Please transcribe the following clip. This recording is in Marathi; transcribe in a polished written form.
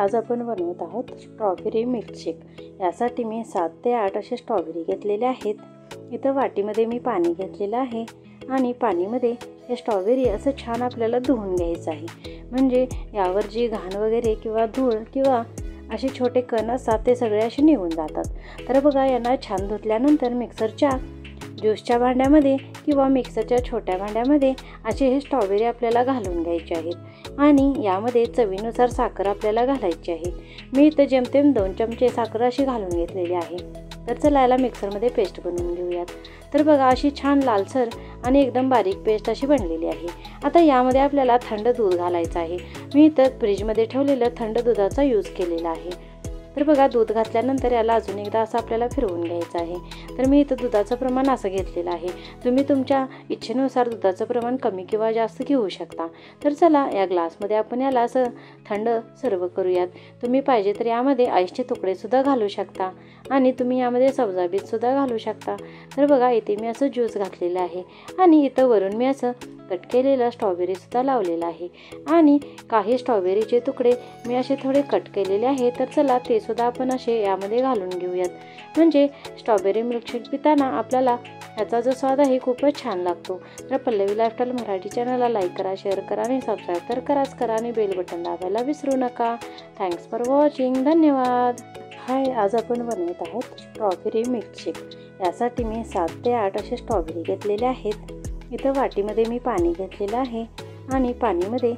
आज आपण बनवत आहोत स्ट्रॉबेरी मिल्कशेक। यासाठी मी 7 ते 8 असे स्ट्रॉबेरी घेतलेले आहेत। इथं वाटीमध्ये मी पाणी घेतलेलं आहे आणि पाणीमध्ये हे स्ट्रॉबेरी असं छान आपल्याला धुवून घ्यायचं आहे। म्हणजे यावर जी घाण वगैरे किंवा धूळ किंवा असे छोटे कण असतात ते सगळे असे निघून जातात। तर बघा, यांना छान धुतल्यानंतर मिक्सरच्या ज्यूसच्या भांड्यामध्ये किंवा मिक्सरच्या छोट्या भांड्यामध्ये असे हे स्ट्रॉबेरी आपल्याला घालून घ्यायचे आहेत आणि यामध्ये चवीनुसार साखर आपल्याला घालायची आहे। मी इथं जेमतेम 2 चमचे साखर अशी घालून घेतलेली आहे। तर चला याला मिक्सरमध्ये पेस्ट बनवून घेऊयात। तर बघा, अशी छान लालसर आणि एकदम बारीक पेस्ट अशी बनलेली आहे। आता यामध्ये आपल्याला थंड दूध घालायचं आहे। मी इथं फ्रीजमध्ये ठेवलेलं थंड दुधाचा यूज केलेला आहे। तर बघा, दूध घातल्यानंतर याला अजून एकदा असं आपल्याला फिरवून घ्यायचं आहे। तर मी इथं दुधाचं प्रमाण असं घेतलेलं आहे। तुम्ही तुमच्या इच्छेनुसार दुधाचं प्रमाण कमी किंवा जास्त घेऊ शकता। तर चला या ग्लासमध्ये आपण याला असं थंड सर्व करूयात। तुम्ही पाहिजे तर यामध्ये आईसचे तुकडे सुद्धा घालू शकता आणि तुम्ही यामध्ये सब्जा बीज सुद्धा घालू शकता। तर बघा, इथे मी असं ज्यूस घातलेलं आहे आणि इथं वरून मी असं कट केलेला स्ट्रॉबेरी सुद्धा लावलेला आहे आणि काही स्ट्रॉबेरीचे तुकडे मी असे थोडे कट केलेले आहे। तर चला ते सुद्धा आपण असे यामध्ये घालून घेऊयात। म्हणजे स्ट्रॉबेरी मिल्कशेक पिताना आपल्याला याचा जो स्वाद आहे खूपच छान लागतो। तर पल्लवी लाईफस्टाईल मराठी चॅनलला लाईक करा, शेअर करा आणि सबस्क्राईब तर कराच करा आणि बेल बटन दाबायला विसरू नका। Thanks for watching. धन्यवाद। हाय, आज आपण बनवत आहोत स्ट्रॉबेरी मिल्कशेक। यासाठी मी 7 ते 8 असे स्ट्रॉबेरी घेतलेले आहेत। इथं वाटीमध्ये मी पाणी घेतलेलं आहे आणि पाणीमध्ये